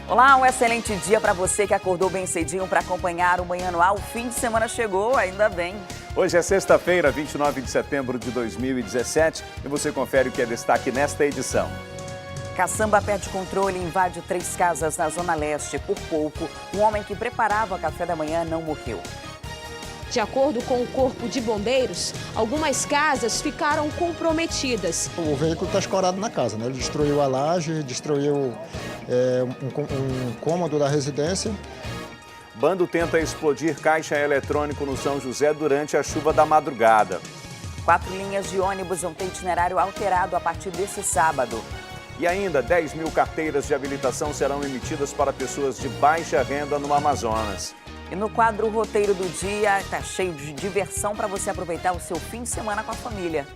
Olá, um excelente dia para você que acordou bem cedinho para acompanhar o Manhã no Ar. O fim de semana chegou, ainda bem. Hoje é sexta-feira, 29 de setembro de 2017 e você confere o que é destaque nesta edição. Caçamba perde controle e invade 3 casas na Zona Leste. Por pouco, um homem que preparava café da manhã não morreu. De acordo com o Corpo de Bombeiros, algumas casas ficaram comprometidas. O veículo está escorado na casa, né? Ele destruiu a laje, destruiu um cômodo da residência. Bando tenta explodir caixa eletrônico no São José durante a chuva da madrugada. 4 linhas de ônibus vão ter itinerário alterado a partir desse sábado. E ainda 10 mil carteiras de habilitação serão emitidas para pessoas de baixa renda no Amazonas. E no quadro Roteiro do Dia, está cheio de diversão para você aproveitar o seu fim de semana com a família.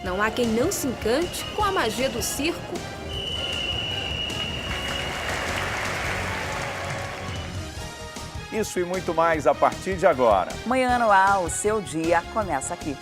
Não há quem não se encante com a magia do circo. Isso e muito mais a partir de agora. Manhã no Ar, o seu dia começa aqui.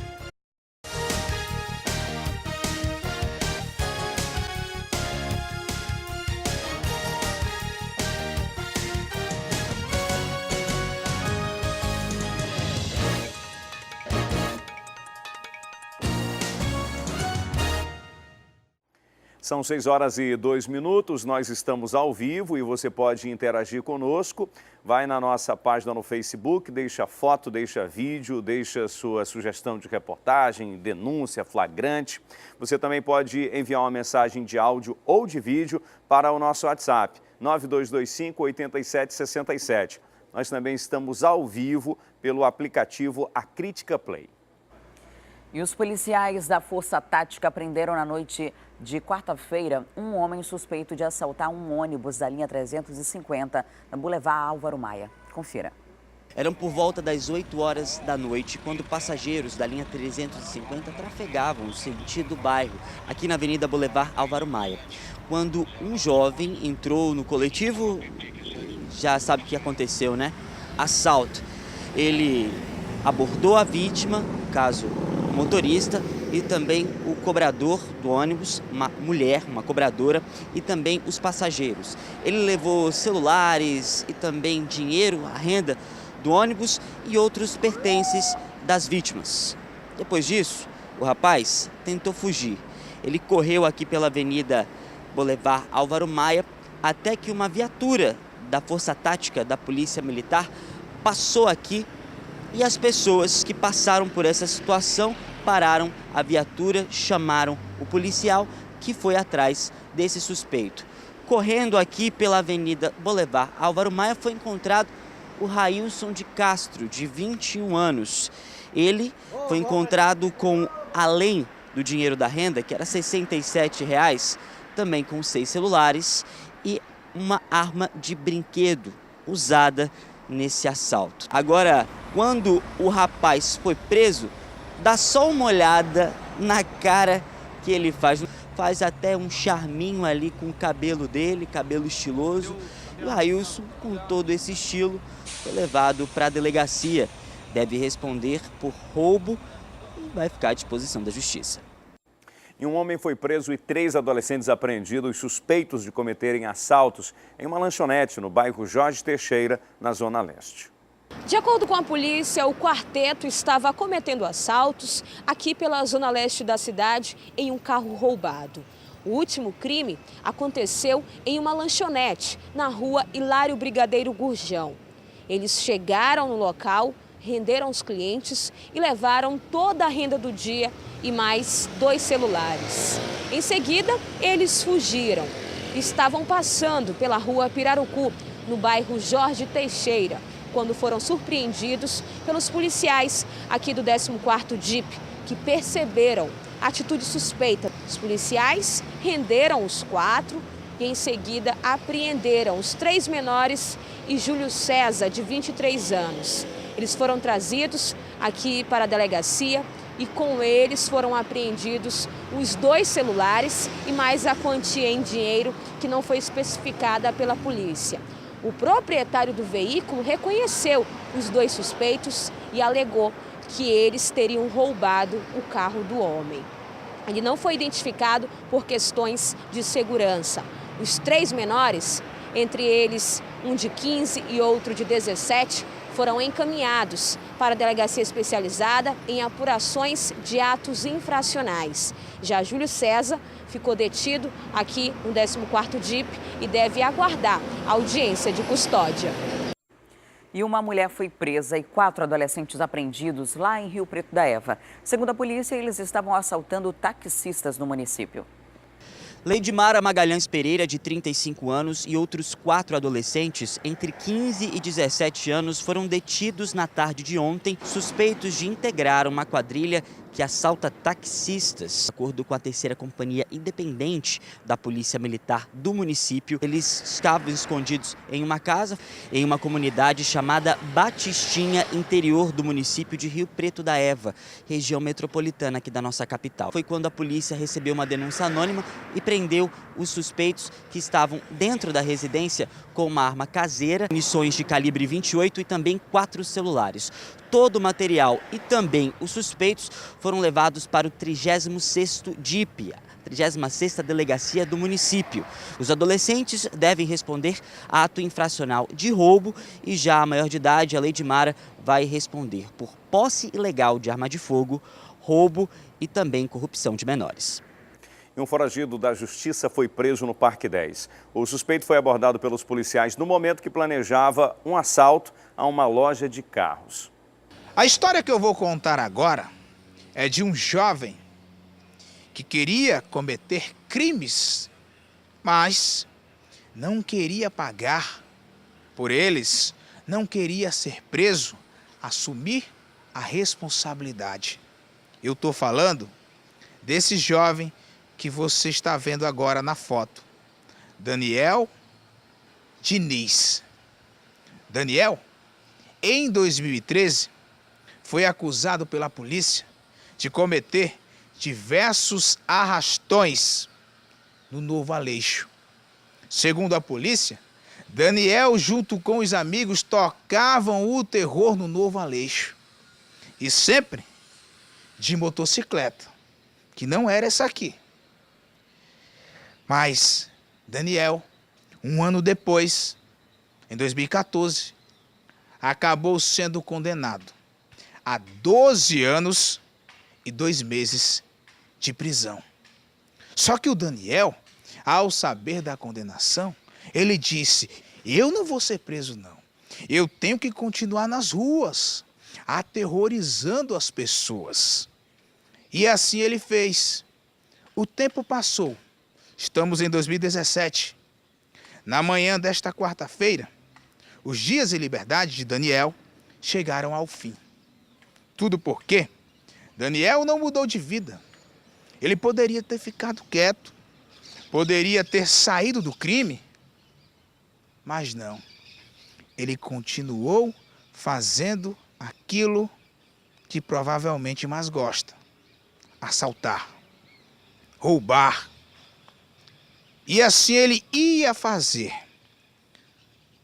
São 6h02, nós estamos ao vivo e você pode interagir conosco. Vai na nossa página no Facebook, deixa foto, deixa vídeo, deixa sua sugestão de reportagem, denúncia, flagrante. Você também pode enviar uma mensagem de áudio ou de vídeo para o nosso WhatsApp, 9225-8767. Nós também estamos ao vivo pelo aplicativo A Crítica Play. E os policiais da Força Tática prenderam na noite de quarta-feira um homem suspeito de assaltar um ônibus da linha 350 na Boulevard Álvaro Maia. Confira. Eram por volta das 8 horas da noite, quando passageiros da linha 350 trafegavam no sentido bairro, aqui na Avenida Boulevard Álvaro Maia. Quando um jovem entrou no coletivo, já sabe o que aconteceu, né? Assalto. Ele abordou a vítima, no caso o motorista, e também o cobrador do ônibus, uma mulher, uma cobradora, e também os passageiros. Ele levou celulares e também dinheiro, a renda do ônibus e outros pertences das vítimas. Depois disso, o rapaz tentou fugir. Ele correu aqui pela Avenida Boulevard Álvaro Maia até que uma viatura da Força Tática da Polícia Militar passou aqui e as pessoas que passaram por essa situação pararam a viatura, chamaram o policial que foi atrás desse suspeito. Correndo aqui pela Avenida Boulevard Álvaro Maia foi encontrado o Railson de Castro, de 21 anos. Ele foi encontrado com, além do dinheiro da renda, que era R$ 67, também com 6 celulares e uma arma de brinquedo usada nesse assalto. Agora, quando o rapaz foi preso, dá só uma olhada na cara que ele faz. Faz até um charminho ali com o cabelo dele, cabelo estiloso. E o Railson, com todo esse estilo, foi levado para a delegacia. Deve responder por roubo e vai ficar à disposição da justiça. E um homem foi preso e 3 adolescentes apreendidos suspeitos de cometerem assaltos em uma lanchonete no bairro Jorge Teixeira, na Zona Leste. De acordo com a polícia, o quarteto estava cometendo assaltos aqui pela Zona Leste da cidade em um carro roubado. O último crime aconteceu em uma lanchonete na rua Hilário Brigadeiro Gurjão. Eles chegaram no local, renderam os clientes e levaram toda a renda do dia e mais 2 celulares. Em seguida, eles fugiram. Estavam passando pela rua Pirarucu, no bairro Jorge Teixeira, quando foram surpreendidos pelos policiais aqui do 14º DIP, que perceberam a atitude suspeita. Os policiais renderam os 4 e, em seguida, apreenderam os 3 menores e Júlio César, de 23 anos. Eles foram trazidos aqui para a delegacia e com eles foram apreendidos os 2 celulares e mais a quantia em dinheiro que não foi especificada pela polícia. O proprietário do veículo reconheceu os 2 suspeitos e alegou que eles teriam roubado o carro do homem. Ele não foi identificado por questões de segurança. Os 3 menores Entre eles, um de 15 e outro de 17, foram encaminhados para a delegacia especializada em apurações de atos infracionais. Já Júlio César ficou detido aqui no 14º DIP e deve aguardar a audiência de custódia. E uma mulher foi presa e 4 adolescentes apreendidos lá em Rio Preto da Eva. Segundo a polícia, eles estavam assaltando taxistas no município. Leidmara Magalhães Pereira, de 35 anos, e outros 4 adolescentes entre 15 e 17 anos foram detidos na tarde de ontem, suspeitos de integrar uma quadrilha que assalta taxistas. De acordo com a 3ª Companhia Independente da Polícia Militar do município, eles estavam escondidos em uma casa, em uma comunidade chamada Batistinha, interior do município de Rio Preto da Eva, região metropolitana aqui da nossa capital. Foi quando a polícia recebeu uma denúncia anônima e prendeu os suspeitos que estavam dentro da residência com uma arma caseira, munições de calibre 28 e também 4 celulares. Todo o material e também os suspeitos foram levados para o 36º DIP, a 36ª Delegacia do município. Os adolescentes devem responder a ato infracional de roubo e já a maior de idade, a Leidmara, vai responder por posse ilegal de arma de fogo, roubo e também corrupção de menores. Um foragido da justiça foi preso no Parque 10. O suspeito foi abordado pelos policiais no momento que planejava um assalto a uma loja de carros. A história que eu vou contar agora é de um jovem que queria cometer crimes, mas não queria pagar por eles, não queria ser preso, assumir a responsabilidade. Eu estou falando desse jovem que você está vendo agora na foto, Daniel Diniz. Daniel, em 2013, foi acusado pela polícia de cometer diversos arrastões no Novo Aleixo. Segundo a polícia, Daniel, junto com os amigos, tocavam o terror no Novo Aleixo. E sempre de motocicleta, que não era essa aqui. Mas Daniel, um ano depois, em 2014, acabou sendo condenado a 12 anos e 2 meses de prisão. Só que o Daniel, ao saber da condenação, ele disse: eu não vou ser preso não, eu tenho que continuar nas ruas, aterrorizando as pessoas. E assim ele fez. O tempo passou. Estamos em 2017. Na manhã desta quarta-feira, os dias de liberdade de Daniel chegaram ao fim. Tudo porque Daniel não mudou de vida. Ele poderia ter ficado quieto, poderia ter saído do crime, mas não. Ele continuou fazendo aquilo que provavelmente mais gosta: assaltar, roubar. E assim ele ia fazer.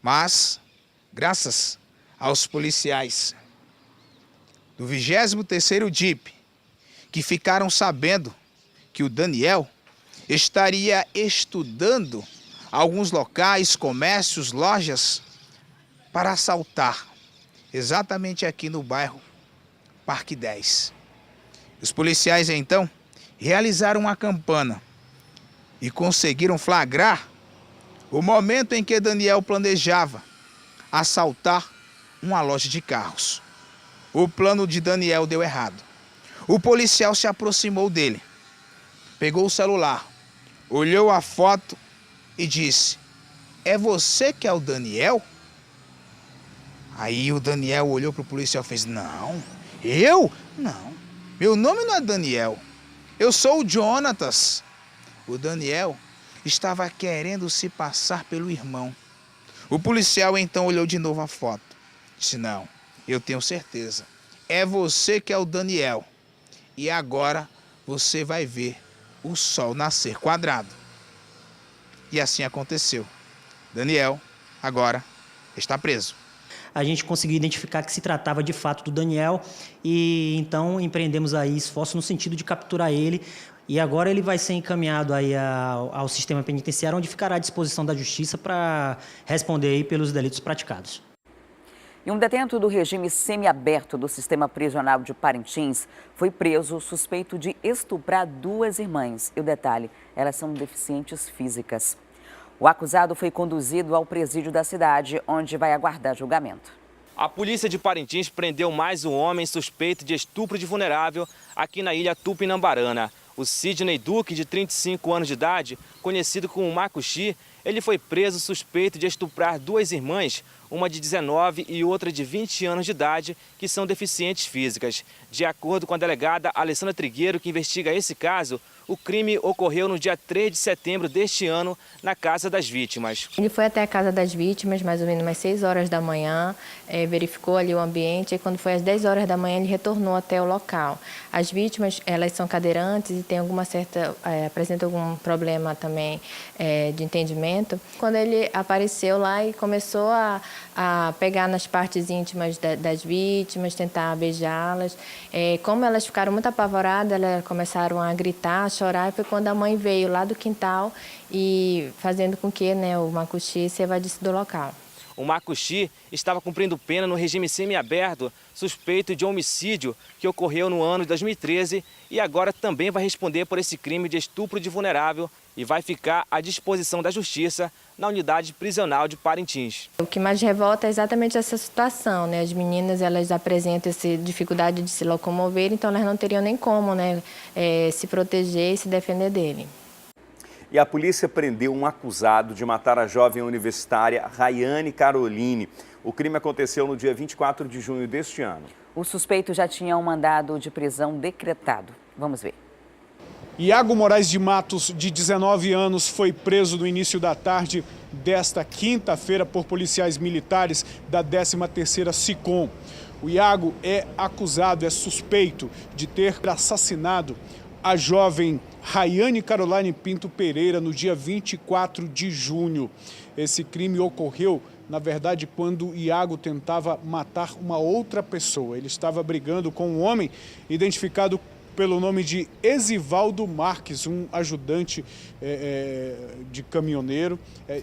Mas, graças aos policiais do 23º DIP, que ficaram sabendo que o Daniel estaria estudando alguns locais, comércios, lojas, para assaltar, exatamente aqui no bairro Parque 10. Os policiais, então, realizaram uma campana e conseguiram flagrar o momento em que Daniel planejava assaltar uma loja de carros. O plano de Daniel deu errado. O policial se aproximou dele, pegou o celular, olhou a foto e disse: é você que é o Daniel? Aí o Daniel olhou para o policial e fez: não, eu? Não, meu nome não é Daniel, eu sou o Jonatas. O Daniel estava querendo se passar pelo irmão. O policial então olhou de novo a foto. Disse: não, eu tenho certeza. É você que é o Daniel. E agora você vai ver o sol nascer quadrado. E assim aconteceu. Daniel agora está preso. a gente conseguiu identificar que se tratava de fato do Daniel e então empreendemos aí esforço no sentido de capturar ele. E agora ele vai ser encaminhado aí ao sistema penitenciário, onde ficará à disposição da Justiça para responder aí pelos delitos praticados. E um detento do regime semiaberto do sistema prisional de Parintins foi preso suspeito de estuprar 2 irmãs. E o detalhe, elas são deficientes físicas. O acusado foi conduzido ao presídio da cidade, onde vai aguardar julgamento. A polícia de Parintins prendeu mais um homem suspeito de estupro de vulnerável aqui na ilha Tupinambarana. O Sidney Duque, de 35 anos de idade, conhecido como Macuxi, ele foi preso suspeito de estuprar 2 irmãs, uma de 19 e outra de 20 anos de idade, que são deficientes físicas. De acordo com a delegada Alessandra Trigueiro, que investiga esse caso, o crime ocorreu no dia 3 de setembro deste ano, na casa das vítimas. Ele foi até a casa das vítimas, mais ou menos umas 6 horas da manhã, verificou ali o ambiente e quando foi às 10 horas da manhã ele retornou até o local. As vítimas, elas são cadeirantes e tem apresentam algum problema também de entendimento. Quando ele apareceu lá e começou a pegar nas partes íntimas das vítimas, tentar beijá-las, como elas ficaram muito apavoradas, elas começaram a gritar, a chorar, e foi quando a mãe veio lá do quintal e fazendo com que o Macuxi se evadisse do local. O Macuxi estava cumprindo pena no regime semiaberto, suspeito de homicídio que ocorreu no ano de 2013 e agora também vai responder por esse crime de estupro de vulnerável e vai ficar à disposição da Justiça na unidade prisional de Parintins. O que mais revolta é exatamente essa situação, As meninas, elas apresentam essa dificuldade de se locomover, então elas não teriam nem como, se proteger e se defender dele. E a polícia prendeu um acusado de matar a jovem universitária Rayane Caroline. O crime aconteceu no dia 24 de junho deste ano. O suspeito já tinha um mandado de prisão decretado. Vamos ver. Iago Moraes de Matos, de 19 anos, foi preso no início da tarde desta quinta-feira por policiais militares da 13ª SICOM. O Iago é acusado, é suspeito de ter assassinado a jovem Rayane Caroline Pinto Pereira no dia 24 de junho. Esse crime ocorreu, na verdade, quando Iago tentava matar uma outra pessoa. Ele estava brigando com um homem identificado pelo nome de Esivaldo Marques, um ajudante de caminhoneiro.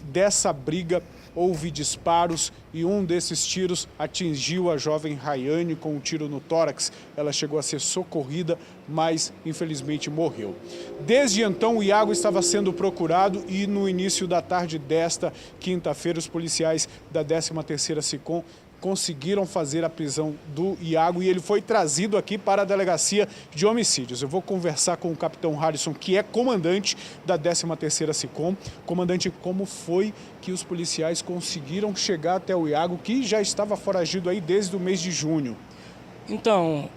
Dessa briga houve disparos e um desses tiros atingiu a jovem Rayane com um tiro no tórax. Ela chegou a ser socorrida, mas infelizmente morreu. Desde então, o Iago estava sendo procurado e no início da tarde desta quinta-feira, os policiais da 13ª SICOM conseguiram fazer a prisão do Iago e ele foi trazido aqui para a delegacia de homicídios. Eu vou conversar com o capitão Harrison, que é comandante da 13ª SICOM. Comandante, como foi que os policiais conseguiram chegar até o Iago, que já estava foragido aí desde o mês de junho? Então,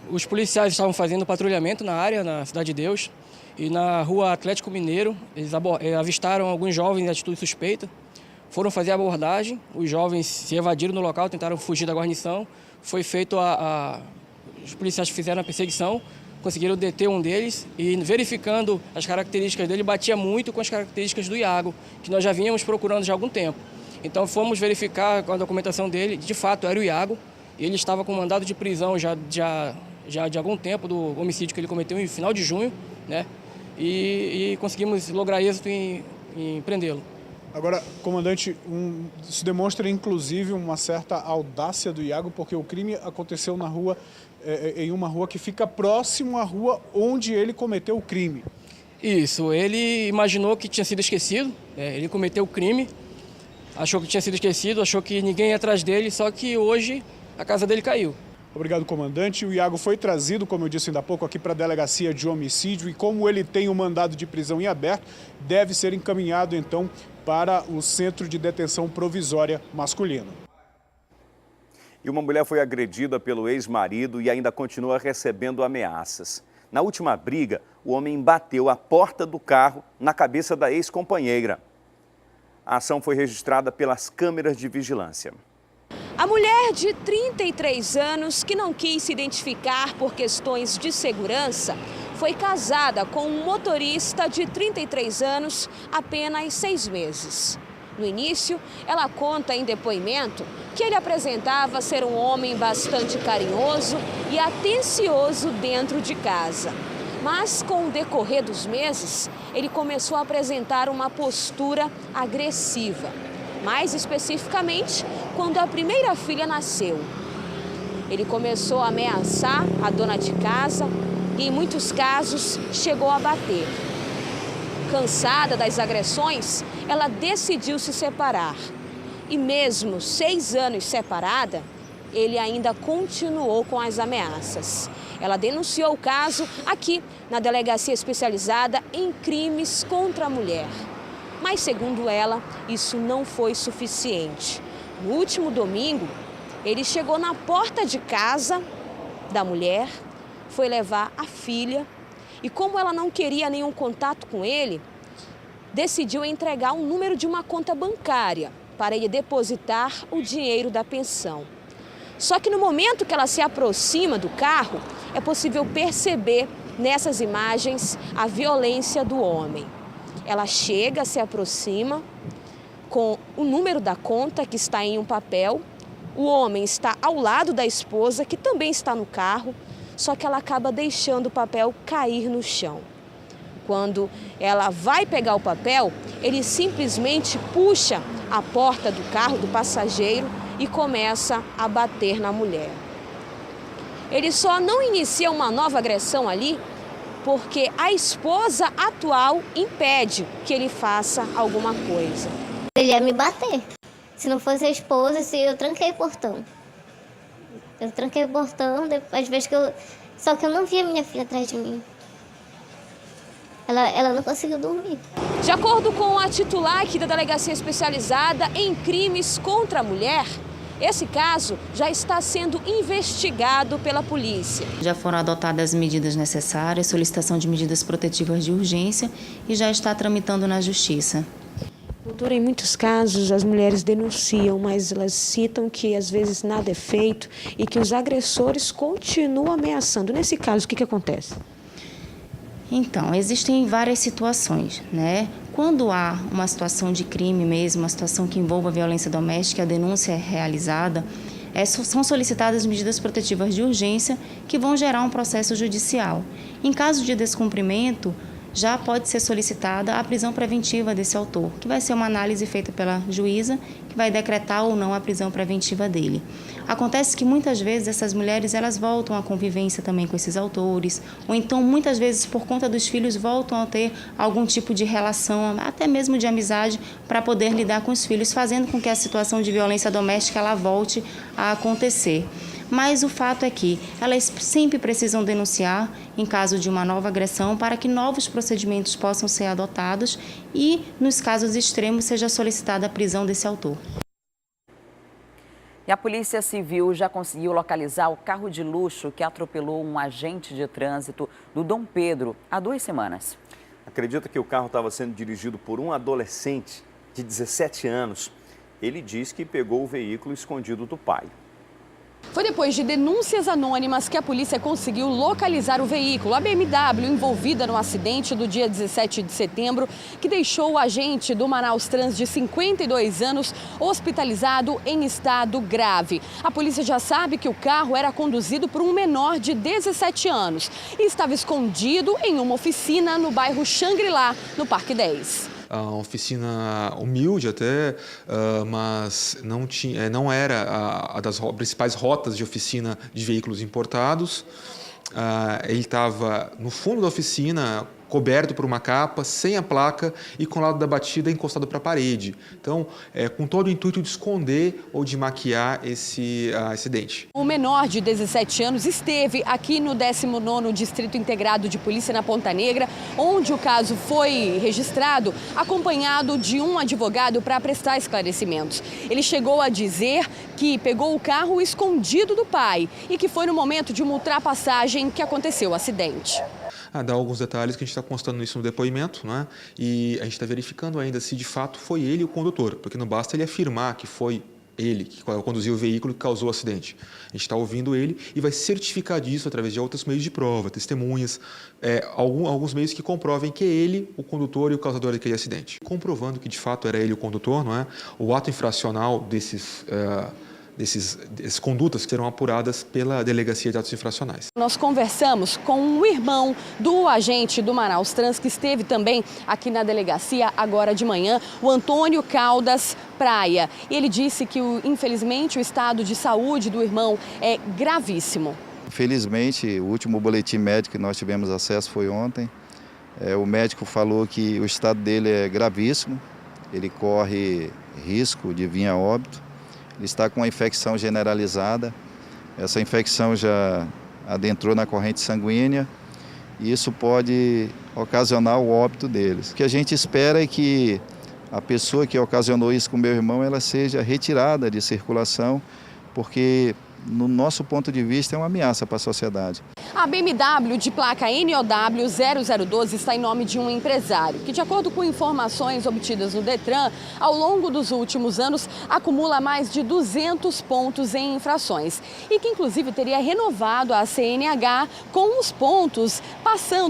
os policiais estavam fazendo patrulhamento na área, na Cidade de Deus, e na rua Atlético Mineiro, eles avistaram alguns jovens em atitude suspeita. Foram fazer a abordagem, os jovens se evadiram no local, tentaram fugir da guarnição. Foi feito os policiais fizeram a perseguição, conseguiram deter um deles e, verificando as características dele, batia muito com as características do Iago, que nós já vínhamos procurando já há algum tempo. Então fomos verificar com a documentação dele, de fato era o Iago, e ele estava com mandado de prisão já de algum tempo do homicídio que ele cometeu em final de junho, e conseguimos lograr êxito em prendê-lo. Agora, comandante, isso demonstra inclusive uma certa audácia do Iago, porque o crime aconteceu na rua, em uma rua que fica próximo à rua onde ele cometeu o crime. Isso, ele imaginou que tinha sido esquecido, ele cometeu o crime, achou que tinha sido esquecido, achou que ninguém ia atrás dele, só que hoje a casa dele caiu. Obrigado, comandante. O Iago foi trazido, como eu disse ainda há pouco, aqui para a delegacia de homicídio e como ele tem um mandado de prisão em aberto, deve ser encaminhado, então, para o Centro de Detenção Provisória Masculino. E uma mulher foi agredida pelo ex-marido e ainda continua recebendo ameaças. Na última briga, o homem bateu a porta do carro na cabeça da ex-companheira. A ação foi registrada pelas câmeras de vigilância. A mulher de 33 anos, que não quis se identificar por questões de segurança, foi casada com um motorista de 33 anos há apenas 6 meses. No início, ela conta em depoimento que ele apresentava ser um homem bastante carinhoso e atencioso dentro de casa. Mas, com o decorrer dos meses, ele começou a apresentar uma postura agressiva. Mais especificamente, quando a primeira filha nasceu. Ele começou a ameaçar a dona de casa e, em muitos casos, chegou a bater. Cansada das agressões, ela decidiu se separar. E mesmo 6 anos separada, ele ainda continuou com as ameaças. Ela denunciou o caso aqui na Delegacia Especializada em Crimes contra a Mulher. Mas, segundo ela, isso não foi suficiente. No último domingo, ele chegou na porta de casa da mulher, foi levar a filha e, como ela não queria nenhum contato com ele, decidiu entregar o número de uma conta bancária para ele depositar o dinheiro da pensão. Só que no momento que ela se aproxima do carro, é possível perceber nessas imagens a violência do homem. Ela chega, se aproxima com o número da conta que está em um papel. O homem está ao lado da esposa, que também está no carro, só que ela acaba deixando o papel cair no chão. Quando ela vai pegar o papel, ele simplesmente puxa a porta do carro do passageiro e começa a bater na mulher. Ele só não inicia uma nova agressão ali porque a esposa atual impede que ele faça alguma coisa. Ele ia me bater. Se não fosse a esposa, eu tranquei o portão. Eu tranquei o portão, às vezes só que eu não via minha filha atrás de mim. Ela não conseguiu dormir. De acordo com a titular aqui da Delegacia Especializada em Crimes contra a Mulher, esse caso já está sendo investigado pela polícia. Já foram adotadas as medidas necessárias, solicitação de medidas protetivas de urgência e já está tramitando na Justiça. Doutora, em muitos casos as mulheres denunciam, mas elas citam que às vezes nada é feito e que os agressores continuam ameaçando. Nesse caso, o que acontece? Então, existem várias situações, né? Quando há uma situação de crime mesmo, uma situação que envolva violência doméstica, a denúncia é realizada, são solicitadas medidas protetivas de urgência que vão gerar um processo judicial. Em caso de descumprimento, já pode ser solicitada a prisão preventiva desse autor, que vai ser uma análise feita pela juíza, que vai decretar ou não a prisão preventiva dele. Acontece que muitas vezes essas mulheres elas voltam à convivência também com esses autores, ou então muitas vezes por conta dos filhos voltam a ter algum tipo de relação, até mesmo de amizade, para poder lidar com os filhos, fazendo com que a situação de violência doméstica ela volte a acontecer. Mas o fato é que elas sempre precisam denunciar em caso de uma nova agressão para que novos procedimentos possam ser adotados e, nos casos extremos, seja solicitada a prisão desse autor. E a Polícia Civil já conseguiu localizar o carro de luxo que atropelou um agente de trânsito do Dom Pedro há 2 semanas. Acredita que o carro estava sendo dirigido por um adolescente de 17 anos. Ele diz que pegou o veículo escondido do pai. Foi depois de denúncias anônimas que a polícia conseguiu localizar o veículo, a BMW, envolvida no acidente do dia 17 de setembro, que deixou o agente do Manaus Trans de 52 anos hospitalizado em estado grave. A polícia já sabe que o carro era conduzido por um menor de 17 anos e estava escondido em uma oficina no bairro Xangri-Lá, no Parque 10. Uma oficina humilde até, mas não era a das principais rotas de oficina de veículos importados. Ele estava no fundo da oficina, coberto por uma capa, sem a placa e com o lado da batida encostado para a parede. Então, com todo o intuito de esconder ou de maquiar esse acidente. O menor de 17 anos esteve aqui no 19º Distrito Integrado de Polícia na Ponta Negra, onde o caso foi registrado, acompanhado de um advogado para prestar esclarecimentos. Ele chegou a dizer que pegou o carro escondido do pai e que foi no momento de uma ultrapassagem que aconteceu o acidente. Dar alguns detalhes que a gente está constando isso no depoimento, né? E a gente está verificando ainda se de fato foi ele o condutor, porque não basta ele afirmar que foi ele que conduziu o veículo que causou o acidente. A gente está ouvindo ele e vai certificar disso através de outros meios de prova, testemunhas, alguns meios que comprovem que é ele o condutor e o causador daquele acidente. Comprovando que de fato era ele o condutor, não é? O ato infracional dessas condutas serão apuradas pela Delegacia de Atos Infracionais. Nós conversamos com o irmão do agente do Manaus Trans, que esteve também aqui na delegacia agora de manhã, o Antônio Caldas Praia. E ele disse que, infelizmente, o estado de saúde do irmão é gravíssimo. Infelizmente, o último boletim médico que nós tivemos acesso foi ontem. O médico falou que o estado dele é gravíssimo, ele corre risco de vir a óbito. Ele está com uma infecção generalizada, essa infecção já adentrou na corrente sanguínea e isso pode ocasionar o óbito deles. O que a gente espera é que a pessoa que ocasionou isso com o meu irmão, ela seja retirada de circulação, porque no nosso ponto de vista é uma ameaça para a sociedade. A BMW de placa NOW 0012 está em nome de um empresário que, de acordo com informações obtidas no Detran, ao longo dos últimos anos acumula mais de 200 pontos em infrações e que inclusive teria renovado a CNH com os pontos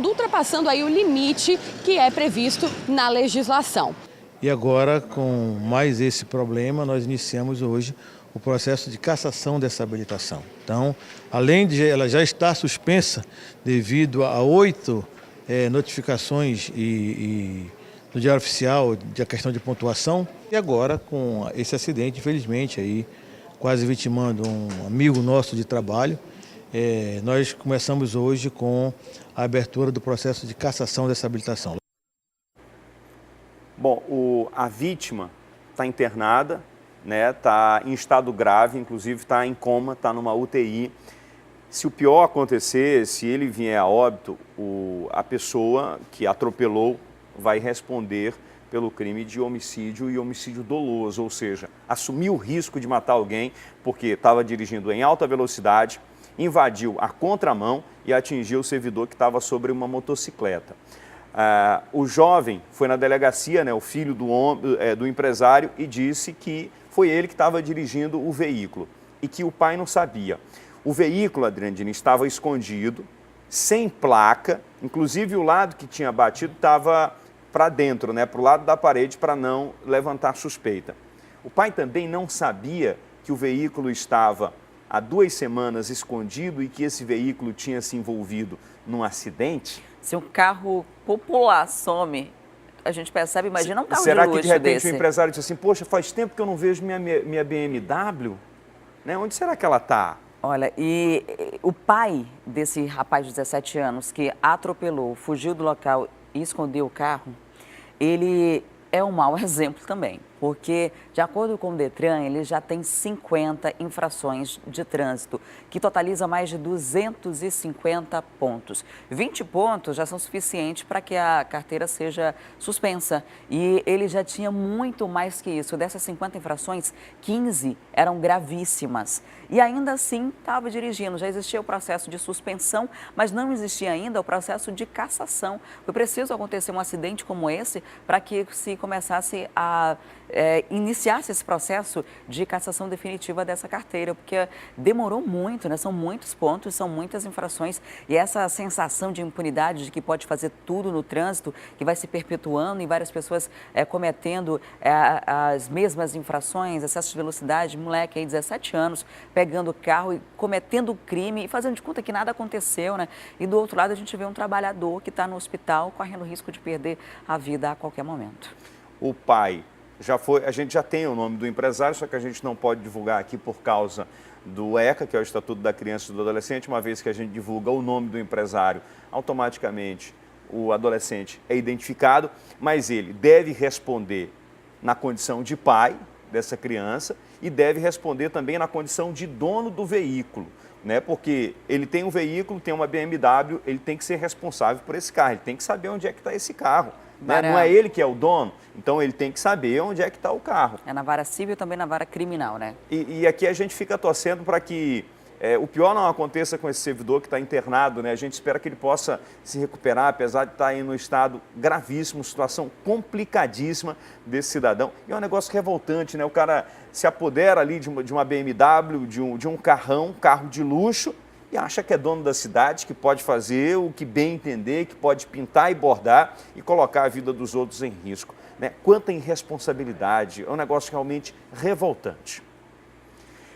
ultrapassando aí o limite que é previsto na legislação. E agora, com mais esse problema, nós iniciamos hoje o processo de cassação dessa habilitação. Então, além de ela já estar suspensa devido a 8 notificações no Diário Oficial da questão de pontuação, e agora com esse acidente, infelizmente, aí, quase vitimando um amigo nosso de trabalho, nós começamos hoje com a abertura do processo de cassação dessa habilitação. Bom, a vítima está internada, está em estado grave, inclusive está em coma, está numa UTI. Se o pior acontecer, se ele vier a óbito, a pessoa que atropelou vai responder pelo crime de homicídio e homicídio doloso, ou seja, assumiu o risco de matar alguém porque estava dirigindo em alta velocidade, invadiu a contramão e atingiu o servidor que estava sobre uma motocicleta. O jovem foi na delegacia, o filho do empresário, e disse que foi ele que estava dirigindo o veículo e que o pai não sabia. O veículo, Adriane, estava escondido, sem placa, inclusive o lado que tinha batido estava para dentro, para o lado da parede, para não levantar suspeita. O pai também não sabia que o veículo estava há 2 semanas escondido e que esse veículo tinha se envolvido num acidente. Se um carro popular some, a gente percebe, imagina um carro Será de luxo que de repente desse. o empresário disse assim, poxa, faz tempo que eu não vejo minha BMW, Onde será que ela está? Olha, e o pai desse rapaz de 17 anos que atropelou, fugiu do local e escondeu o carro, ele é um mau exemplo também, porque, de acordo com o Detran, ele já tem 50 infrações de trânsito, que totaliza mais de 250 pontos. 20 pontos já são suficientes para que a carteira seja suspensa, e ele já tinha muito mais que isso. Dessas 50 infrações, 15 eram gravíssimas, e ainda assim estava dirigindo. Já existia o processo de suspensão, mas não existia ainda o processo de cassação. Foi preciso acontecer um acidente como esse para que se começasse a iniciasse esse processo de cassação definitiva dessa carteira, porque demorou muito, são muitos pontos, são muitas infrações, e essa sensação de impunidade de que pode fazer tudo no trânsito, que vai se perpetuando e várias pessoas cometendo as mesmas infrações, excesso de velocidade, moleque aí, 17 anos, pegando o carro e cometendo crime e fazendo de conta que nada aconteceu, E do outro lado a gente vê um trabalhador que está no hospital correndo risco de perder a vida a qualquer momento. O pai a gente já tem o nome do empresário, só que a gente não pode divulgar aqui por causa do ECA, que é o Estatuto da Criança e do Adolescente. Uma vez que a gente divulga o nome do empresário, automaticamente o adolescente é identificado, mas ele deve responder na condição de pai dessa criança e deve responder também na condição de dono do veículo, Porque ele tem um veículo, tem uma BMW, ele tem que ser responsável por esse carro, ele tem que saber onde é que está esse carro. Não é ele que é o dono, então ele tem que saber onde é que está o carro. É na vara civil e também na vara criminal, E aqui a gente fica torcendo para que o pior não aconteça com esse servidor que está internado, né? A gente espera que ele possa se recuperar, apesar de estar aí no estado gravíssimo, situação complicadíssima desse cidadão. E é um negócio revoltante, né? O cara se apodera ali de uma BMW, de um carro de luxo, e acha que é dono da cidade, que pode fazer o que bem entender, que pode pintar e bordar e colocar a vida dos outros em risco, né? Quanta irresponsabilidade, é um negócio realmente revoltante.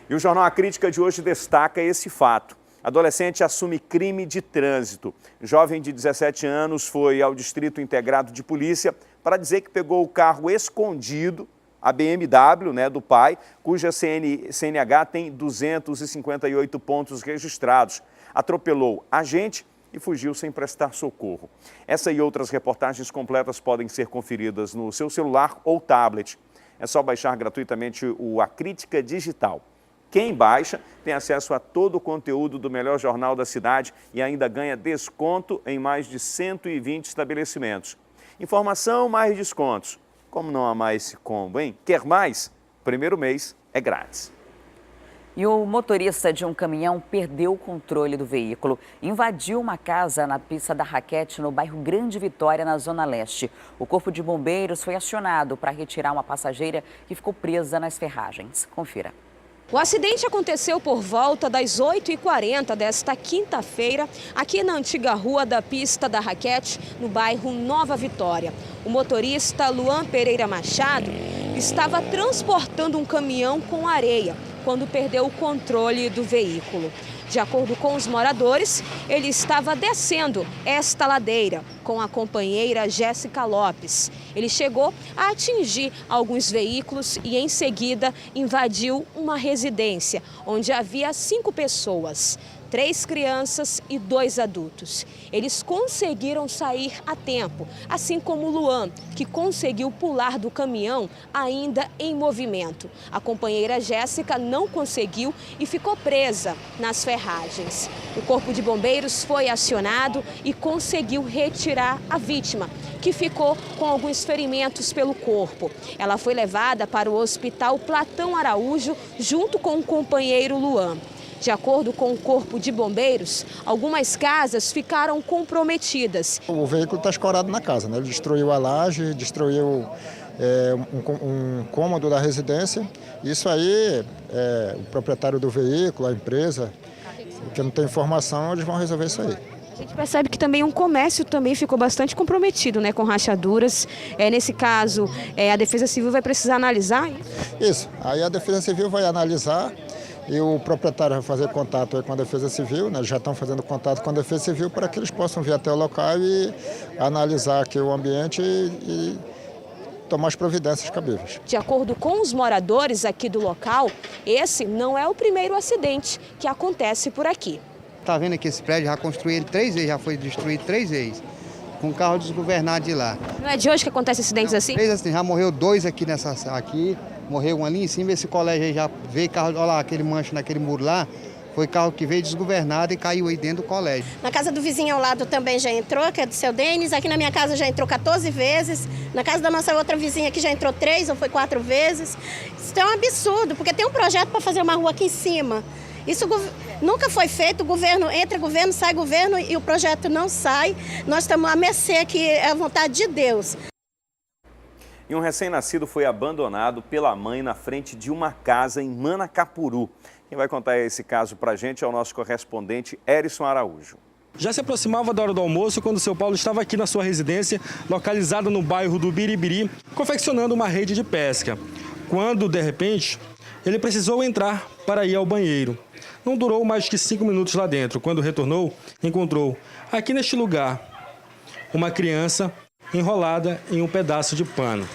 E o Jornal A Crítica de hoje destaca esse fato. Adolescente assume crime de trânsito. Jovem de 17 anos foi ao Distrito Integrado de Polícia para dizer que pegou o carro escondido, a BMW, né, do pai, cuja CNH tem 258 pontos registrados. Atropelou agente e fugiu sem prestar socorro. Essa e outras reportagens completas podem ser conferidas no seu celular ou tablet. É só baixar gratuitamente o A Crítica Digital. Quem baixa tem acesso a todo o conteúdo do melhor jornal da cidade e ainda ganha desconto em mais de 120 estabelecimentos. Informação mais descontos. Como não amar esse combo, hein? Quer mais? Primeiro mês é grátis. E o motorista de um caminhão perdeu o controle do veículo. Invadiu uma casa na pista da Raquete, no bairro Grande Vitória, na Zona Leste. O Corpo de Bombeiros foi acionado para retirar uma passageira que ficou presa nas ferragens. Confira. O acidente aconteceu por volta das 8h40 desta quinta-feira, aqui na antiga rua da pista da Raquete, no bairro Nova Vitória. O motorista Luan Pereira Machado estava transportando um caminhão com areia quando perdeu o controle do veículo. De acordo com os moradores, ele estava descendo esta ladeira com a companheira Jéssica Lopes. Ele chegou a atingir alguns veículos e, em seguida, invadiu uma residência onde havia 5 pessoas. 3 crianças e 2 adultos. Eles conseguiram sair a tempo, assim como Luan, que conseguiu pular do caminhão ainda em movimento. A companheira Jéssica não conseguiu e ficou presa nas ferragens. O Corpo de Bombeiros foi acionado e conseguiu retirar a vítima, que ficou com alguns ferimentos pelo corpo. Ela foi levada para o Hospital Platão Araújo junto com o companheiro Luan. De acordo com o Corpo de Bombeiros, algumas casas ficaram comprometidas. O veículo está escorado na casa, né? Ele destruiu a laje, destruiu um cômodo da residência. Isso aí, o proprietário do veículo, a empresa, que não tem informação, eles vão resolver isso aí. A gente percebe que também um comércio também ficou bastante comprometido, né, com rachaduras. Nesse caso, a Defesa Civil vai precisar analisar isso? Isso. Aí a Defesa Civil vai analisar. E o proprietário vai fazer contato com a Defesa Civil, né? Já estão fazendo contato com a Defesa Civil para que eles possam vir até o local e analisar aqui o ambiente e tomar as providências cabíveis. De acordo com os moradores aqui do local, esse não é o primeiro acidente que acontece por aqui. Está vendo que esse prédio já construiu ele 3 vezes, já foi destruído 3 vezes, com o carro desgovernado de lá. Não é de hoje que acontece acidentes assim? 3 assim, já morreu 2 aqui aqui. Morreu um ali em cima, esse colégio aí já veio carro, olha lá, aquele mancho naquele muro lá, foi carro que veio desgovernado e caiu aí dentro do colégio. Na casa do vizinho ao lado também já entrou, que é do seu Denis, aqui na minha casa já entrou 14 vezes, na casa da nossa outra vizinha aqui já entrou 3 ou foi 4 vezes. Isso é um absurdo, porque tem um projeto para fazer uma rua aqui em cima. Isso nunca foi feito, o governo entra governo, sai governo e o projeto não sai. Nós estamos à mercê, que é a vontade de Deus. E um recém-nascido foi abandonado pela mãe na frente de uma casa em Manacapuru. Quem vai contar esse caso para a gente é o nosso correspondente Erison Araújo. Já se aproximava da hora do almoço quando o seu Paulo estava aqui na sua residência, localizada no bairro do Biribiri, confeccionando uma rede de pesca. Quando, de repente, ele precisou entrar para ir ao banheiro. Não durou mais que 5 minutos lá dentro. Quando retornou, encontrou aqui neste lugar uma criança enrolada em um pedaço de pano.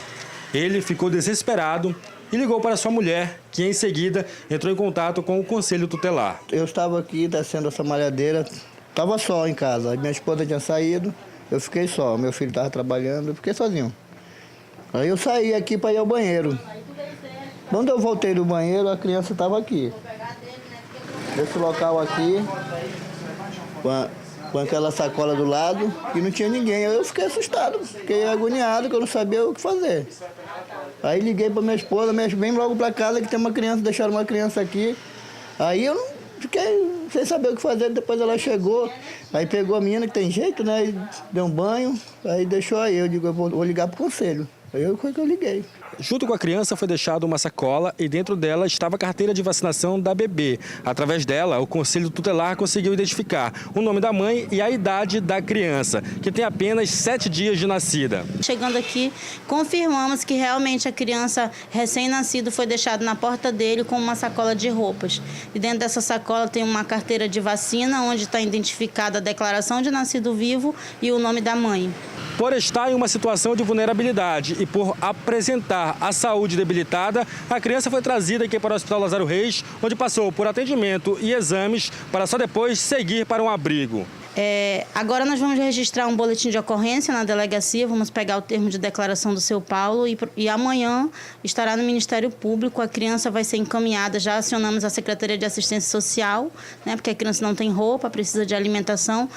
Ele ficou desesperado e ligou para sua mulher, que em seguida entrou em contato com o Conselho Tutelar. Eu estava aqui descendo essa malhadeira, estava só em casa. Minha esposa tinha saído, eu fiquei só. Meu filho estava trabalhando, eu fiquei sozinho. Aí eu saí aqui para ir ao banheiro. Quando eu voltei do banheiro, a criança estava aqui. Nesse local aqui, com aquela sacola do lado, e não tinha ninguém. Eu fiquei assustado, fiquei agoniado, que eu não sabia o que fazer. Aí liguei para minha esposa, vem logo para casa que tem uma criança, deixaram uma criança aqui. Aí eu fiquei sem saber o que fazer. Depois ela chegou, aí pegou a menina, que tem jeito, né? E deu um banho, aí deixou aí. Eu digo, eu vou ligar pro conselho. Aí foi que eu liguei. Junto com a criança foi deixada uma sacola e dentro dela estava a carteira de vacinação da bebê. Através dela, o Conselho Tutelar conseguiu identificar o nome da mãe e a idade da criança, que tem apenas 7 dias de nascida. Chegando aqui, confirmamos que realmente a criança recém-nascida foi deixada na porta dele com uma sacola de roupas. E dentro dessa sacola tem uma carteira de vacina, onde está identificada a declaração de nascido vivo e o nome da mãe. Por estar em uma situação de vulnerabilidade e por apresentar a saúde debilitada, a criança foi trazida aqui para o Hospital Lázaro Reis, onde passou por atendimento e exames para só depois seguir para um abrigo. Agora nós vamos registrar um boletim de ocorrência na delegacia, vamos pegar o termo de declaração do seu Paulo e amanhã estará no Ministério Público. A criança vai ser encaminhada, já acionamos a Secretaria de Assistência Social, né, porque a criança não tem roupa, precisa de alimentação.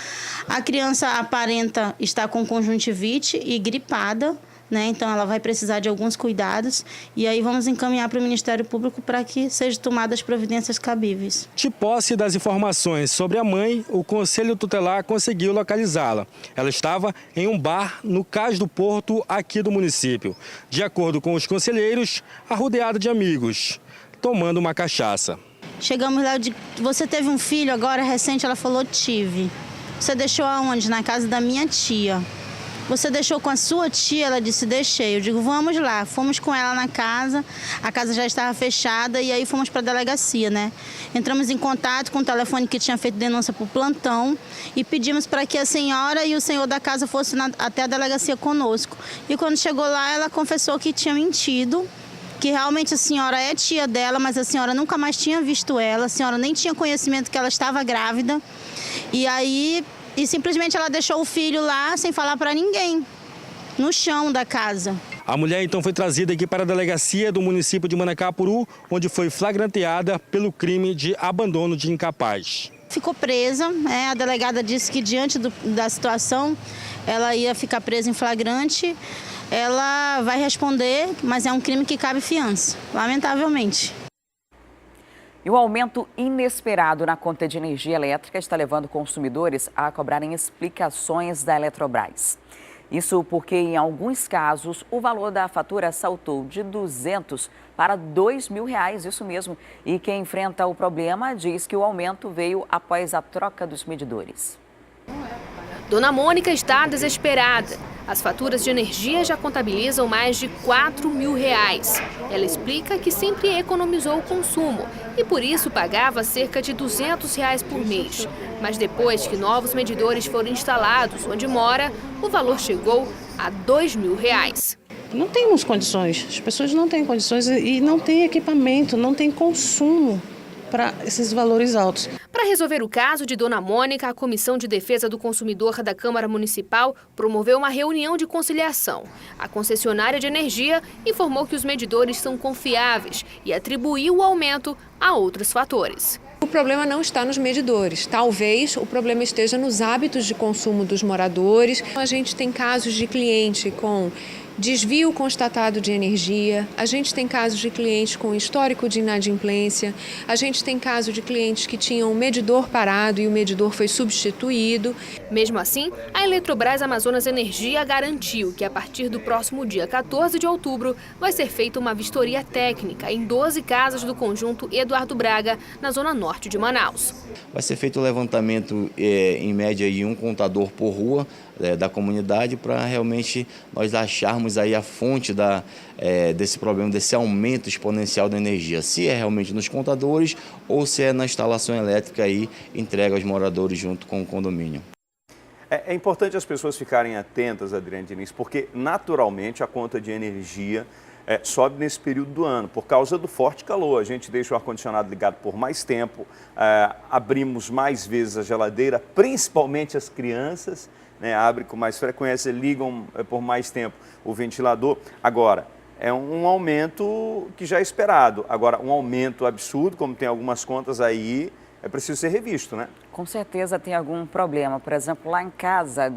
A criança aparenta estar com conjuntivite e gripada, né? Então ela vai precisar de alguns cuidados e aí vamos encaminhar para o Ministério Público para que sejam tomadas as providências cabíveis. De posse das informações sobre a mãe, o Conselho Tutelar conseguiu localizá-la. Ela estava em um bar no Cais do Porto, aqui do município. De acordo com os conselheiros, arrodeada de amigos, tomando uma cachaça. Chegamos lá, você teve um filho agora recente? Ela falou, tive. Você deixou aonde? Na casa da minha tia. Você deixou com a sua tia? Ela disse, deixei. Eu digo, vamos lá. Fomos com ela na casa, a casa já estava fechada e aí fomos para a delegacia, né? Entramos em contato com o telefone que tinha feito denúncia por plantão e pedimos para que a senhora e o senhor da casa fossem até a delegacia conosco. E quando chegou lá, ela confessou que tinha mentido, que realmente a senhora é tia dela, mas a senhora nunca mais tinha visto ela, a senhora nem tinha conhecimento que ela estava grávida. E simplesmente ela deixou o filho lá sem falar para ninguém, no chão da casa. A mulher então foi trazida aqui para a delegacia do município de Manacapuru, onde foi flagranteada pelo crime de abandono de incapaz. Ficou presa, a delegada disse que diante da situação ela ia ficar presa em flagrante. Ela vai responder, mas é um crime que cabe fiança, lamentavelmente. E o aumento inesperado na conta de energia elétrica está levando consumidores a cobrarem explicações da Eletrobras. Isso porque, em alguns casos, o valor da fatura saltou de R$200 para R$2.000, isso mesmo. E quem enfrenta o problema diz que o aumento veio após a troca dos medidores. Dona Mônica está desesperada. As faturas de energia já contabilizam mais de R$4.000. Ela explica que sempre economizou o consumo e por isso pagava cerca de R$200 por mês. Mas depois que novos medidores foram instalados onde mora, o valor chegou a R$2.000. Não temos condições, as pessoas não têm condições e não têm equipamento, não tem consumo para esses valores altos. Para resolver o caso de Dona Mônica, a Comissão de Defesa do Consumidor da Câmara Municipal promoveu uma reunião de conciliação. A concessionária de energia informou que os medidores são confiáveis e atribuiu o aumento a outros fatores. O problema não está nos medidores, talvez o problema esteja nos hábitos de consumo dos moradores. A gente tem casos de cliente com desvio constatado de energia, a gente tem casos de clientes com histórico de inadimplência, a gente tem casos de clientes que tinham um medidor parado e o medidor foi substituído. Mesmo assim, a Eletrobras Amazonas Energia garantiu que a partir do próximo dia 14 de outubro vai ser feita uma vistoria técnica em 12 casas do conjunto Eduardo Braga, na zona norte de Manaus. Vai ser feito o levantamento em média de um contador por rua da comunidade para realmente nós acharmos aí a fonte desse problema, desse aumento exponencial da energia. Se é realmente nos contadores ou se é na instalação elétrica aí entregue aos moradores junto com o condomínio. É importante as pessoas ficarem atentas, Adriane Diniz, porque naturalmente a conta de energia sobe nesse período do ano, por causa do forte calor. A gente deixa o ar-condicionado ligado por mais tempo, abrimos mais vezes a geladeira, principalmente as crianças, né, abrem com mais frequência, ligam por mais tempo o ventilador. Agora, é um aumento que já é esperado. Agora, um aumento absurdo, como tem algumas contas aí, é preciso ser revisto, né? Com certeza tem algum problema. Por exemplo, lá em casa,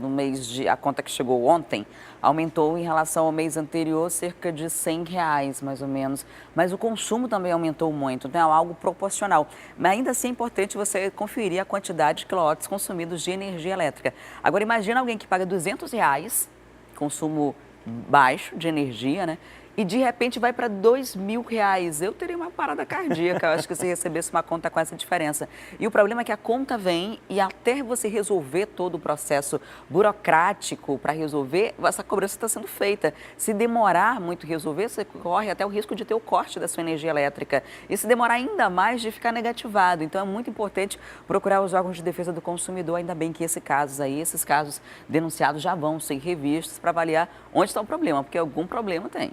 a conta que chegou ontem, aumentou em relação ao mês anterior cerca de R$100, mais ou menos. Mas o consumo também aumentou muito, então é algo proporcional. Mas ainda assim é importante você conferir a quantidade de quilowatts consumidos de energia elétrica. Agora imagina alguém que paga R$200, consumo baixo de energia, né? E de repente vai para R$2.000. Eu teria uma parada cardíaca, eu acho que se recebesse uma conta com essa diferença. E o problema é que a conta vem e até você resolver todo o processo burocrático para resolver, essa cobrança está sendo feita. Se demorar muito resolver, você corre até o risco de ter o corte da sua energia elétrica. E se demorar ainda mais, de ficar negativado. Então é muito importante procurar os órgãos de defesa do consumidor, ainda bem que esses casos denunciados já vão ser revistos para avaliar onde está o problema, porque algum problema tem.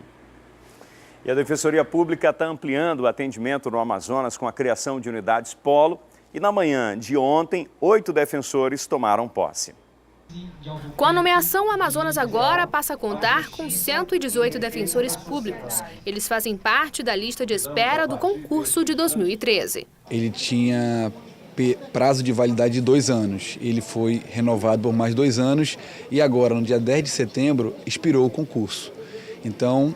E a Defensoria Pública está ampliando o atendimento no Amazonas com a criação de unidades polo. E na manhã de ontem, 8 defensores tomaram posse. Com a nomeação, o Amazonas agora passa a contar com 118 defensores públicos. Eles fazem parte da lista de espera do concurso de 2013. Ele tinha prazo de validade de 2 anos. Ele foi renovado por mais 2 anos e agora, no dia 10 de setembro, expirou o concurso. Então,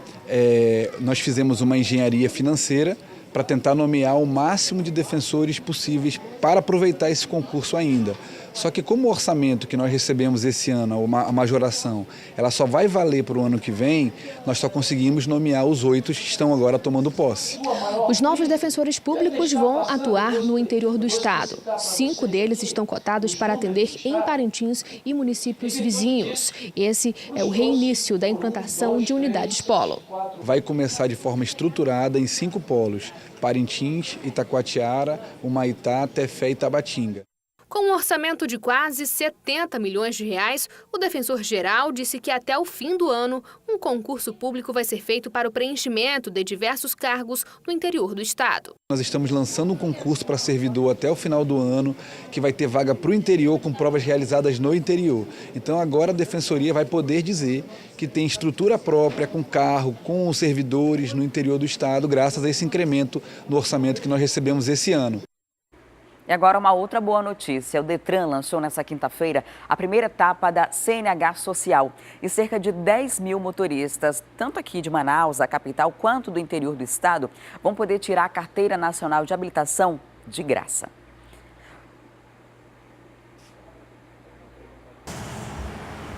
nós fizemos uma engenharia financeira para tentar nomear o máximo de defensores possíveis para aproveitar esse concurso ainda. Só que como o orçamento que nós recebemos esse ano, a majoração, ela só vai valer para o ano que vem, nós só conseguimos nomear os 8 que estão agora tomando posse. Os novos defensores públicos vão atuar no interior do estado. 5 deles estão cotados para atender em Parintins e municípios vizinhos. Esse é o reinício da implantação de unidades polo. Vai começar de forma estruturada em 5 polos: Parintins, Itacoatiara, Humaitá, Tefé e Tabatinga. Com um orçamento de quase 70 milhões de reais, o defensor-geral disse que até o fim do ano, um concurso público vai ser feito para o preenchimento de diversos cargos no interior do estado. Nós estamos lançando um concurso para servidor até o final do ano, que vai ter vaga para o interior com provas realizadas no interior. Então agora a Defensoria vai poder dizer que tem estrutura própria, com carro, com os servidores no interior do estado, graças a esse incremento no orçamento que nós recebemos esse ano. E agora uma outra boa notícia. O Detran lançou nesta quinta-feira a primeira etapa da CNH Social. E cerca de 10 mil motoristas, tanto aqui de Manaus, a capital, quanto do interior do estado, vão poder tirar a Carteira Nacional de Habilitação de graça.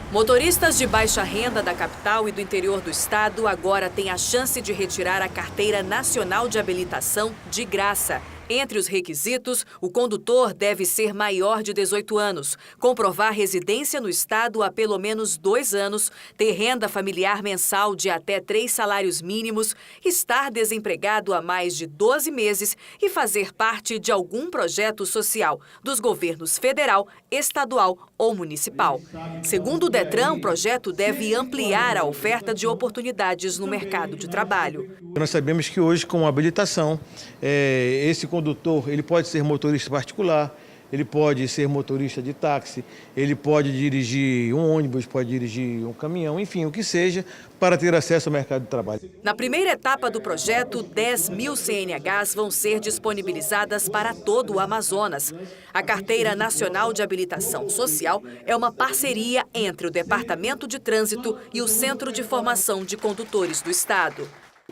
Motoristas de baixa renda da capital e do interior do estado agora têm a chance de retirar a Carteira Nacional de Habilitação de graça. Entre os requisitos, o condutor deve ser maior de 18 anos, comprovar residência no estado há pelo menos 2 anos, ter renda familiar mensal de até 3 salários mínimos, estar desempregado há mais de 12 meses e fazer parte de algum projeto social dos governos federal, estadual ou municipal. Segundo o Detran, o projeto deve ampliar a oferta de oportunidades no mercado de trabalho. Nós sabemos que hoje, com a habilitação, esse condutor, ele pode ser motorista particular, ele pode ser motorista de táxi, ele pode dirigir um ônibus, pode dirigir um caminhão, enfim, o que seja, para ter acesso ao mercado de trabalho. Na primeira etapa do projeto, 10 mil CNHs vão ser disponibilizadas para todo o Amazonas. A Carteira Nacional de Habilitação Social é uma parceria entre o Departamento de Trânsito e o Centro de Formação de Condutores do Estado.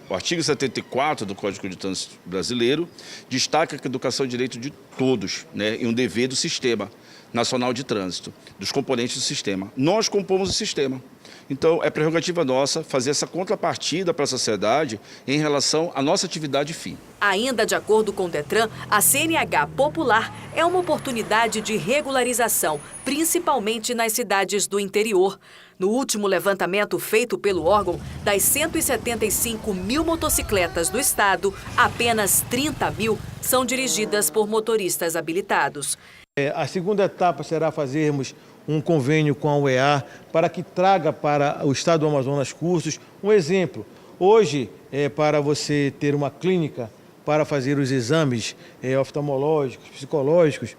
O artigo 74 do Código de Trânsito Brasileiro destaca que a educação é direito de todos, né, e um dever do Sistema Nacional de Trânsito, dos componentes do sistema. Nós compomos o sistema. Então, é prerrogativa nossa fazer essa contrapartida para a sociedade em relação à nossa atividade fim. Ainda de acordo com o Detran, a CNH popular é uma oportunidade de regularização, principalmente nas cidades do interior. No último levantamento feito pelo órgão, das 175 mil motocicletas do estado, apenas 30 mil são dirigidas por motoristas habilitados. A segunda etapa será fazermos um convênio com a UEA para que traga para o estado do Amazonas cursos. Um exemplo, hoje, para você ter uma clínica para fazer os exames oftalmológicos, psicológicos,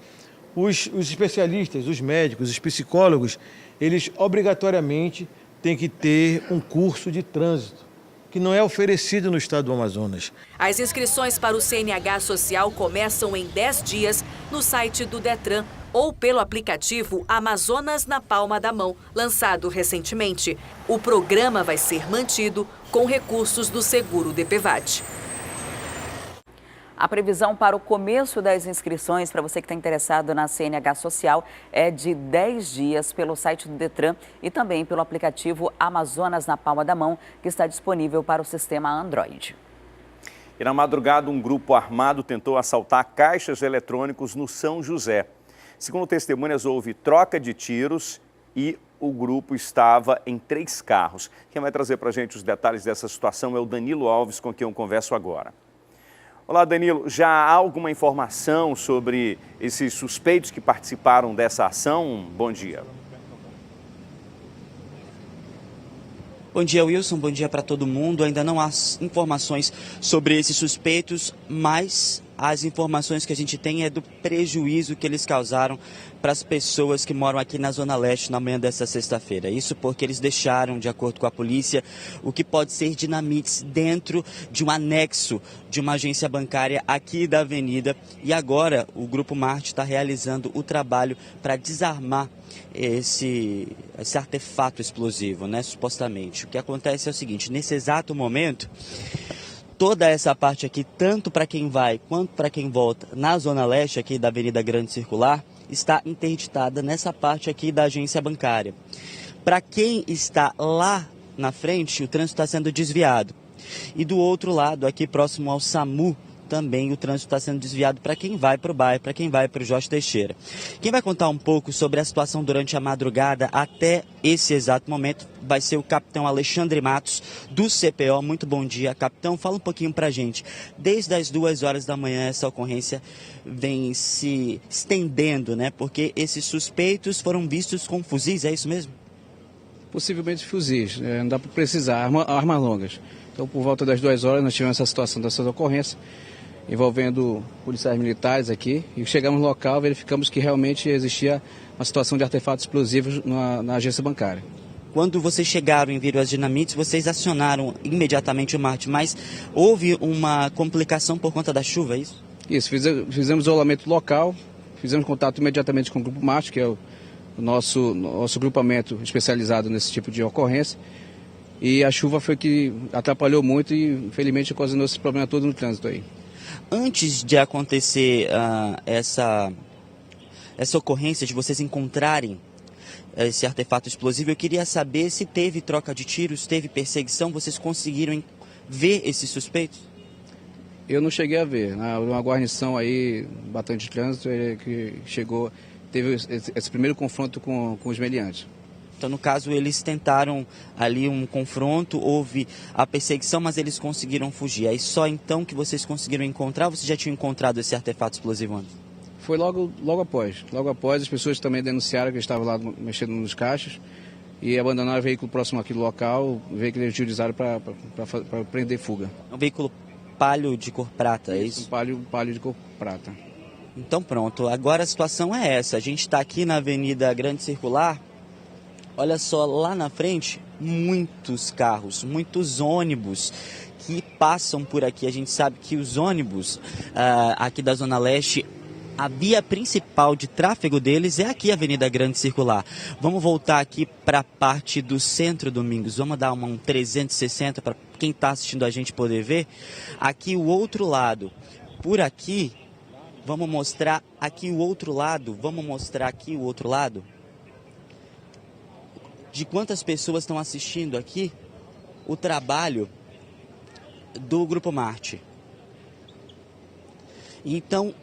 os especialistas, os médicos, os psicólogos, eles obrigatoriamente têm que ter um curso de trânsito, que não é oferecido no estado do Amazonas. As inscrições para o CNH Social começam em 10 dias no site do Detran ou pelo aplicativo Amazonas na Palma da Mão, lançado recentemente. O programa vai ser mantido com recursos do Seguro DPVAT. A previsão para o começo das inscrições, para você que está interessado na CNH Social, é de 10 dias pelo site do Detran e também pelo aplicativo Amazonas na Palma da Mão, que está disponível para o sistema Android. E na madrugada, um grupo armado tentou assaltar caixas eletrônicos no São José. Segundo testemunhas, houve troca de tiros e o grupo estava em 3 carros. Quem vai trazer para a gente os detalhes dessa situação é o Danilo Alves, com quem eu converso agora. Olá, Danilo. Já há alguma informação sobre esses suspeitos que participaram dessa ação? Bom dia. Bom dia, Wilson. Bom dia para todo mundo. Ainda não há informações sobre esses suspeitos, mas as informações que a gente tem é do prejuízo que eles causaram para as pessoas que moram aqui na Zona Leste na manhã dessa sexta-feira. Isso porque eles deixaram, de acordo com a polícia, o que pode ser dinamites dentro de um anexo de uma agência bancária aqui da avenida. E agora o Grupo Marte está realizando o trabalho para desarmar esse artefato explosivo, né, supostamente. O que acontece é o seguinte: nesse exato momento, toda essa parte aqui, tanto para quem vai quanto para quem volta na Zona Leste aqui da Avenida Grande Circular, está interditada nessa parte aqui da agência bancária. Para quem está lá na frente, o trânsito está sendo desviado. E do outro lado, aqui próximo ao SAMU, também o trânsito está sendo desviado para quem vai para o bairro, para quem vai para o Jorge Teixeira. Quem vai contar um pouco sobre a situação durante a madrugada até esse exato momento vai ser o capitão Alexandre Matos, do CPO. Muito bom dia, capitão. Fala um pouquinho para a gente. Desde as 2 horas da manhã essa ocorrência vem se estendendo, né? Porque esses suspeitos foram vistos com fuzis, é isso mesmo? Possivelmente fuzis, não dá para precisar, armas longas. Então, por volta das 2 horas, nós tivemos essa situação dessas ocorrências, envolvendo policiais militares aqui, e chegamos no local, verificamos que realmente existia uma situação de artefatos explosivos na agência bancária. Quando vocês chegaram e viram as dinamites, vocês acionaram imediatamente o Marte, mas houve uma complicação por conta da chuva, é isso? Isso, fizemos isolamento local, fizemos contato imediatamente com o Grupo Marte, que é o nosso grupamento especializado nesse tipo de ocorrência, e a chuva foi que atrapalhou muito e, infelizmente, ocasionou esse problema todo no trânsito aí. Antes de acontecer essa ocorrência de vocês encontrarem esse artefato explosivo, eu queria saber se teve troca de tiros, teve perseguição, vocês conseguiram ver esses suspeitos? Eu não cheguei a ver. Uma guarnição aí, batente de trânsito, que chegou, teve esse primeiro confronto com os meliantes. Então, no caso, eles tentaram ali um confronto, houve a perseguição, mas eles conseguiram fugir. Aí só então que vocês conseguiram encontrar, ou vocês já tinham encontrado esse artefato explosivo antes? Foi logo após. Logo após, as pessoas também denunciaram que estavam lá mexendo nos caixas e abandonaram o veículo próximo aqui do local, o veículo eles utilizaram para prender fuga. Um veículo palio de cor prata, é isso? Um palio de cor prata. Então pronto, agora a situação é essa. A gente está aqui na Avenida Grande Circular. Olha só, lá na frente, muitos carros, muitos ônibus que passam por aqui. A gente sabe que os ônibus aqui da Zona Leste, a via principal de tráfego deles é aqui a Avenida Grande Circular. Vamos voltar aqui para a parte do centro, Domingos. Vamos dar um 360 para quem está assistindo a gente poder ver. Aqui o outro lado, por aqui, vamos mostrar aqui o outro lado. De quantas pessoas estão assistindo aqui o trabalho do Grupo Marte. Então,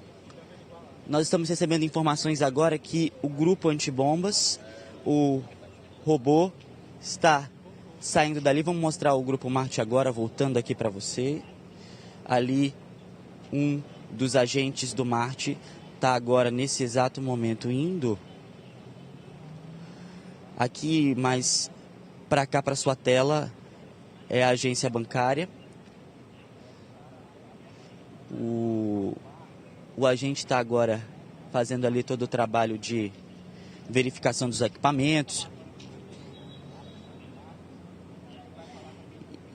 nós estamos recebendo informações agora que o grupo antibombas, o robô, está saindo dali. Vamos mostrar o Grupo Marte agora, voltando aqui para você. Ali, um dos agentes do Marte está agora, nesse exato momento, indo aqui, mais para cá, para sua tela, é a agência bancária. O agente está agora fazendo ali todo o trabalho de verificação dos equipamentos.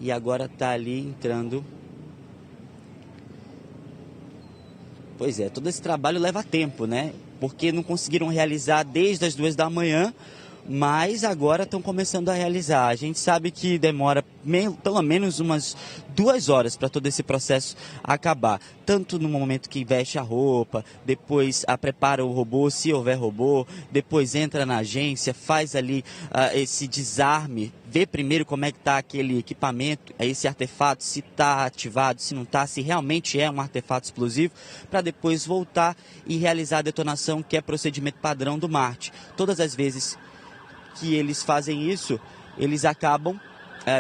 E agora está ali entrando Pois é, todo esse trabalho leva tempo, né? Porque não conseguiram realizar desde as 2 da manhã, mas agora estão começando a realizar. A gente sabe que demora pelo menos umas 2 horas para todo esse processo acabar. Tanto no momento que veste a roupa, depois prepara o robô, se houver robô, depois entra na agência, faz ali esse desarme, vê primeiro como é que está aquele equipamento, esse artefato, se está ativado, se não está, se realmente é um artefato explosivo, para depois voltar e realizar a detonação, que é procedimento padrão do Marte. Todas as vezes que eles fazem isso, eles acabam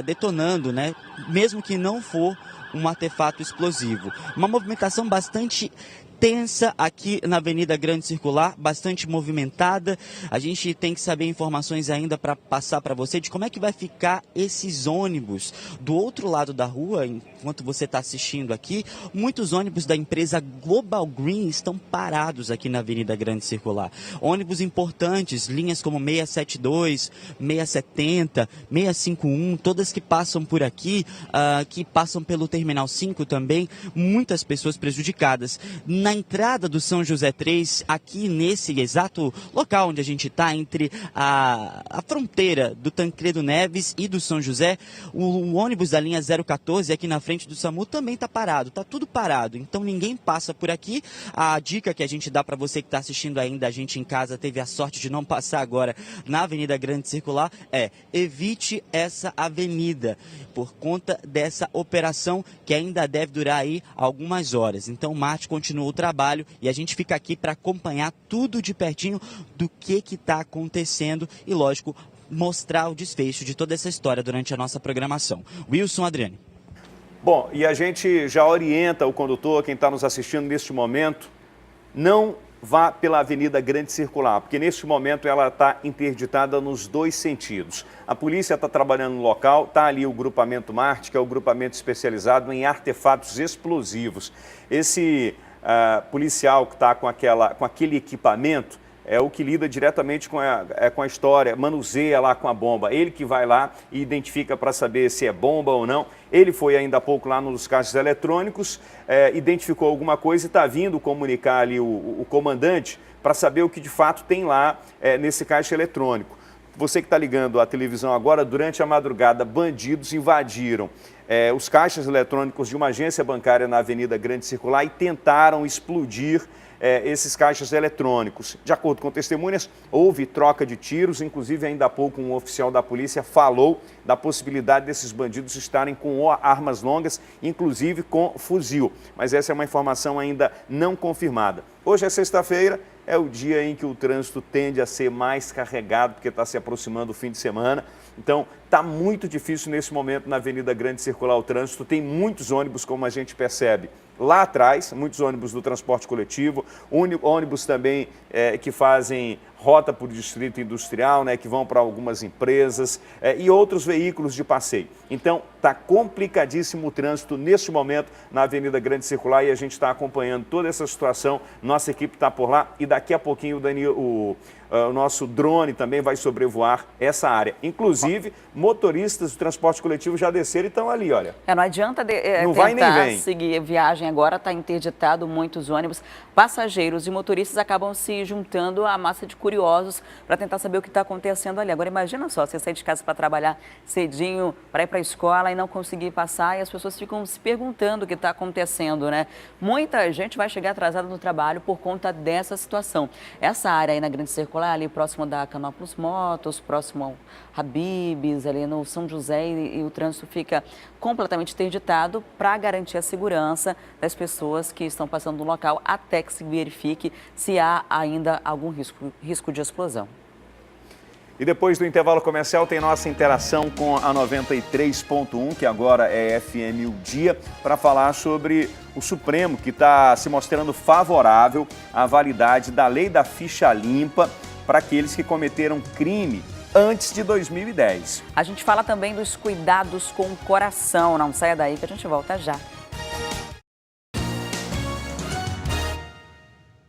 detonando, né? Mesmo que não for um artefato explosivo. Uma movimentação bastante tensa aqui na Avenida Grande Circular, bastante movimentada. A gente tem que saber informações ainda para passar para você de como é que vai ficar esses ônibus do outro lado da rua, enquanto você está assistindo aqui. Muitos ônibus da empresa Global Green estão parados aqui na Avenida Grande Circular. Ônibus importantes, linhas como 672, 670, 651, todas que passam por aqui, que passam pelo Terminal 5 também, muitas pessoas prejudicadas. Na entrada do São José 3, aqui nesse exato local onde a gente está, entre a fronteira do Tancredo Neves e do São José, o ônibus da linha 014 aqui na frente do SAMU também está parado, está tudo parado, então ninguém passa por aqui. A dica que a gente dá para você que está assistindo ainda, a gente em casa teve a sorte de não passar agora na Avenida Grande Circular, evite essa avenida, por conta dessa operação que ainda deve durar aí algumas horas. Então o Marte continua o trabalho e a gente fica aqui para acompanhar tudo de pertinho do que está acontecendo e, lógico, mostrar o desfecho de toda essa história durante a nossa programação. Wilson, Adriane. Bom, e a gente já orienta o condutor, quem está nos assistindo neste momento, não vá pela Avenida Grande Circular, porque neste momento ela está interditada nos 2 sentidos. A polícia está trabalhando no local, está ali o grupamento Marte, que é o grupamento especializado em artefatos explosivos. Esse policial que está com aquele equipamento é o que lida diretamente com a história, manuseia lá com a bomba. Ele que vai lá e identifica para saber se é bomba ou não. Ele foi ainda há pouco lá nos caixas eletrônicos, identificou alguma coisa e está vindo comunicar ali o comandante para saber o que de fato tem lá nesse caixa eletrônico. Você que está ligando a televisão agora, durante a madrugada, bandidos invadiram os caixas eletrônicos de uma agência bancária na Avenida Grande Circular e tentaram explodir esses caixas eletrônicos. De acordo com testemunhas, houve troca de tiros, inclusive ainda há pouco um oficial da polícia falou da possibilidade desses bandidos estarem com armas longas, inclusive com fuzil. Mas essa é uma informação ainda não confirmada. Hoje é sexta-feira, é o dia em que o trânsito tende a ser mais carregado, porque está se aproximando o fim de semana. Então, está muito difícil nesse momento na Avenida Grande Circular o trânsito. Tem muitos ônibus, como a gente percebe, lá atrás, muitos ônibus do transporte coletivo, ônibus também que fazem rota por distrito industrial, né, que vão para algumas empresas e outros veículos de passeio. Então, está complicadíssimo o trânsito neste momento na Avenida Grande Circular e a gente está acompanhando toda essa situação. Nossa equipe está por lá e daqui a pouquinho o nosso drone também vai sobrevoar essa área. Inclusive, motoristas do transporte coletivo já desceram e estão ali, olha. Não adianta não vai nem vem. Seguir viagem agora, está interditado muitos ônibus. Passageiros e motoristas acabam se juntando à massa de curiosos para tentar saber o que está acontecendo ali. Agora, imagina só, você sair de casa para trabalhar cedinho, para ir para a escola e não conseguir passar e as pessoas ficam se perguntando o que está acontecendo, né? Muita gente vai chegar atrasada no trabalho por conta dessa situação. Essa área aí na Grande Circular, ali próximo da Canópolis Motos, próximo ao Habib's, ali no São José, e o trânsito fica completamente interditado para garantir a segurança das pessoas que estão passando no local até que se verifique se há ainda algum risco de explosão. E depois do intervalo comercial tem nossa interação com a 93.1, que agora é FM O Dia, para falar sobre o Supremo, que está se mostrando favorável à validade da lei da ficha limpa para aqueles que cometeram crime antes de 2010. A gente fala também dos cuidados com o coração. Não saia daí que a gente volta já.